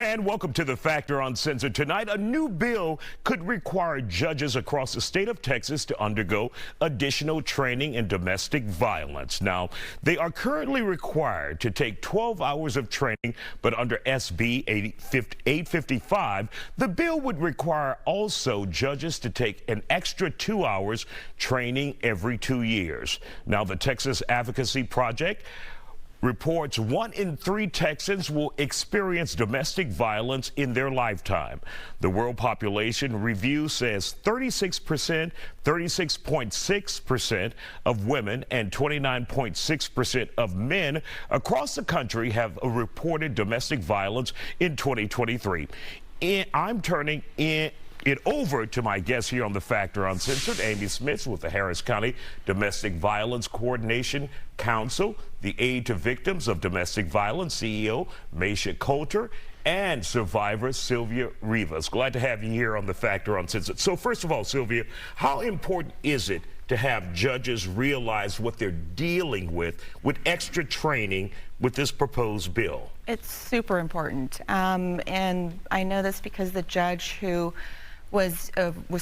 And welcome to the Factor Uncensored. Tonight, a new bill could require judges across the state of Texas to undergo additional training in domestic violence. Now, they are currently required to take 12 hours of training, but under SB 855, the bill would require also judges to take an extra 2 hours training every 2 years. Now, the Texas Advocacy Project reports 1 in 3 Texans will experience domestic violence in their lifetime. The World Population Review says 36.6% of women and 29.6% of men across the country have reported domestic violence in 2023. I'm turning it over to my guest here on the Factor Uncensored, Amy Smith with the Harris County Domestic Violence Coordination Council, the Aid to Victims of Domestic Violence CEO Maisha Coulter, and survivor Sylvia Rivas. Glad to have you here on the Factor Uncensored. So first of all, Sylvia, how important is it to have judges realize what they're dealing with extra training with this proposed bill? It's super important, and I know this because the judge who was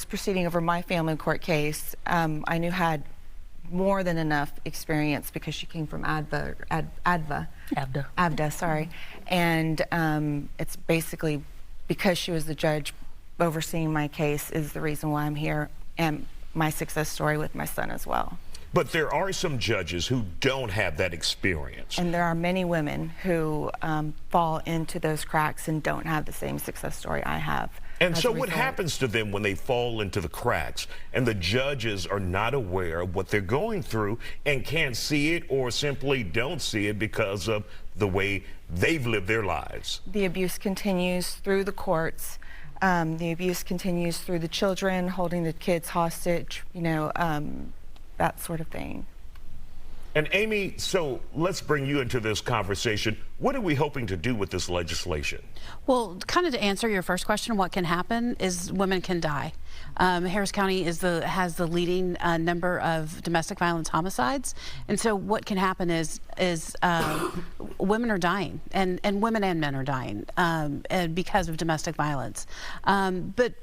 proceeding over my family court case, I knew had more than enough experience because she came from ABDA, sorry. And it's basically because she was the judge overseeing my case is the reason why I'm here, and my success story with my son as well. But there are some judges who don't have that experience. And there are many women who fall into those cracks and don't have the same success story I have. And so what happens to them when they fall into the cracks and the judges are not aware of what they're going through and can't see it or simply don't see it because of the way they've lived their lives? The abuse continues through the courts. The abuse continues through the children, holding the kids hostage, you know, that sort of thing. And Amy, so let's bring you into this conversation. What are we hoping to do with this legislation? Well, kind of to answer your first question, what can happen is women can die. Harris County has the leading number of domestic violence homicides, and so what can happen is women are dying, and women and men are dying because of domestic violence. But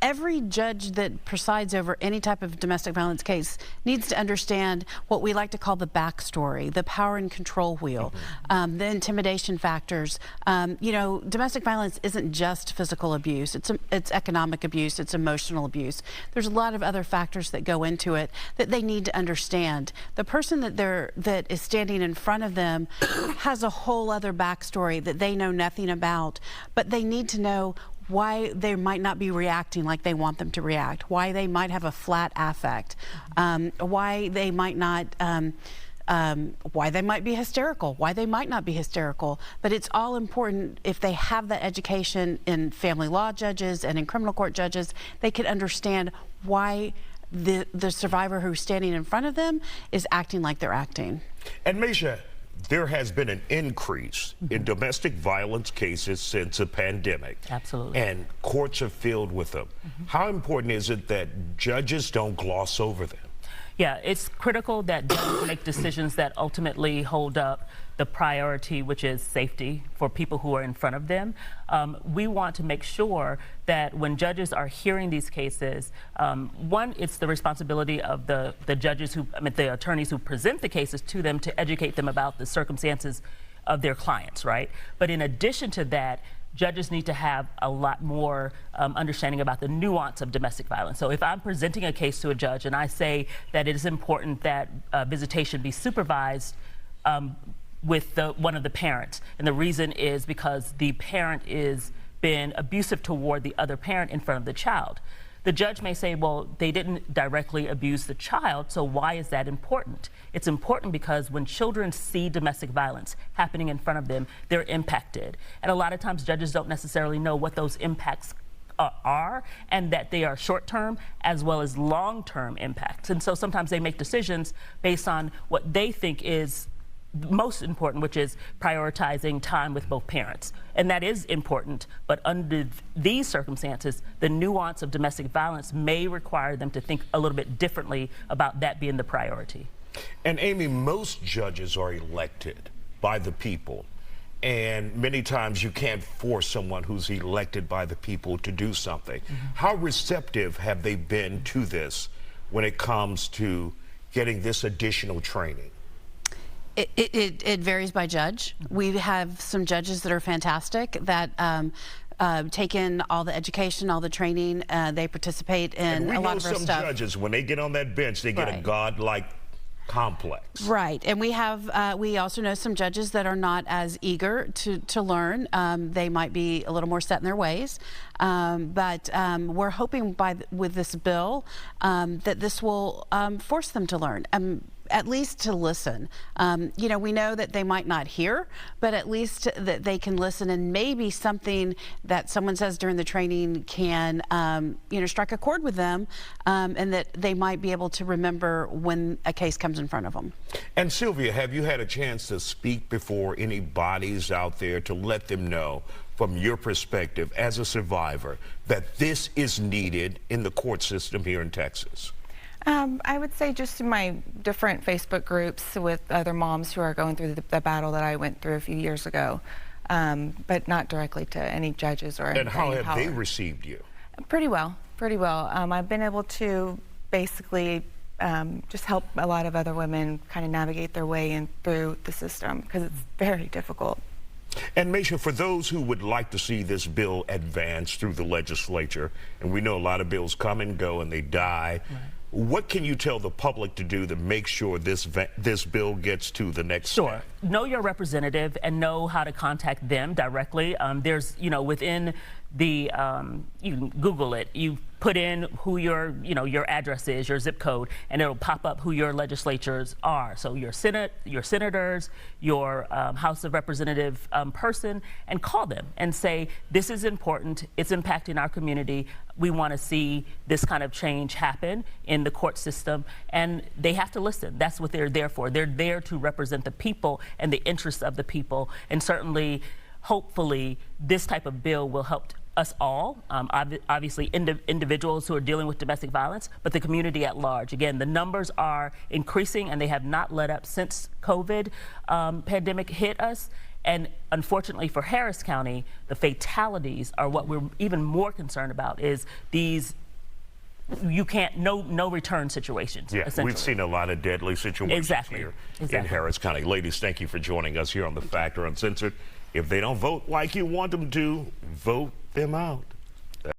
every judge that presides over any type of domestic violence case needs to understand what we like to call the backstory, the power and control wheel, the intimidation factors. You know, domestic violence isn't just physical abuse. It's economic abuse. It's emotional abuse. There's a lot of other factors that go into it that they need to understand. The person that is standing in front of them has a whole other backstory that they know nothing about, but they need to know why they might not be reacting like they want them to react, why they might have a flat affect, why they might not, why they might be hysterical, why they might not be hysterical. But it's all important if they have that education in family law judges and in criminal court judges, they can understand why the survivor who's standing in front of them is acting like they're acting. And Maisha, there has been an increase in domestic violence cases since the pandemic. Absolutely. And courts are filled with them. How important is it that judges don't gloss over them? Yeah, it's critical that judges make decisions that ultimately hold up the priority, which is safety for people who are in front of them. We want to make sure that when judges are hearing these cases, one, it's the responsibility of the judges the attorneys who present the cases to them to educate them about the circumstances of their clients, right? But in addition to that, judges need to have a lot more understanding about the nuance of domestic violence. So if I'm presenting a case to a judge and I say that it is important that visitation be supervised with one of the parents, and the reason is because the parent is been abusive toward the other parent in front of the child. The judge may say, well, they didn't directly abuse the child, so why is that important? It's important because when children see domestic violence happening in front of them, they're impacted. And a lot of times judges don't necessarily know what those impacts are, and that they are short-term as well as long-term impacts. And so sometimes they make decisions based on what they think is most important, which is prioritizing time with both parents. And that is important, but under these circumstances, the nuance of domestic violence may require them to think a little bit differently about that being the priority. And Amy, most judges are elected by the people. and many times you can't force someone who's elected by the people to do something. How receptive have they been to this when it comes to getting this additional training? It varies by judge. We have some judges that are fantastic that take in all the education, all the training. They participate in a lot of our stuff. We know some judges, when they get on that bench, they get a godlike complex. Right, and we also know some judges that are not as eager to learn. They might be a little more set in their ways, but we're hoping with this bill that this will force them to learn. At least to listen. You know, we know that they might not hear, but at least that they can listen, and maybe something that someone says during the training can, you know, strike a chord with them, and that they might be able to remember when a case comes in front of them. And Sylvia, have you had a chance to speak before any bodies out there to let them know, from your perspective as a survivor, that this is needed in the court system here in Texas? I would say just in my different Facebook groups with other moms who are going through the battle that I went through a few years ago, but not directly to any judges or And how any have power. they received you? Pretty well, pretty well. I've been able to basically just help a lot of other women kind of navigate their way in through the system, because it's very difficult. And Maisha, for those who would like to see this bill advance through the legislature, and we know a lot of bills come and go and they die, what can you tell the public to do to make sure this bill gets to the next step? Know your representative and know how to contact them directly. There's, you know, within the, you can Google it. You put in who your, you know, your address is, your zip code, and it'll pop up who your legislatures are. So your senators, your House of Representative person, and call them and say, this is important. It's impacting our community. We want to see this kind of change happen in the court system, and they have to listen. That's what they're there for. They're there to represent the people and the interests of the people, and certainly, hopefully, this type of bill will help us all, obviously individuals who are dealing with domestic violence, but the community at large. Again, the numbers are increasing, and they have not let up since COVID pandemic hit us. And unfortunately for Harris County, the fatalities are what we're even more concerned about, is these no return situations. Yeah, we've seen a lot of deadly situations here in Harris County. Ladies, thank you for joining us here on The Factor Uncensored. If they don't vote like you want them to, vote them out.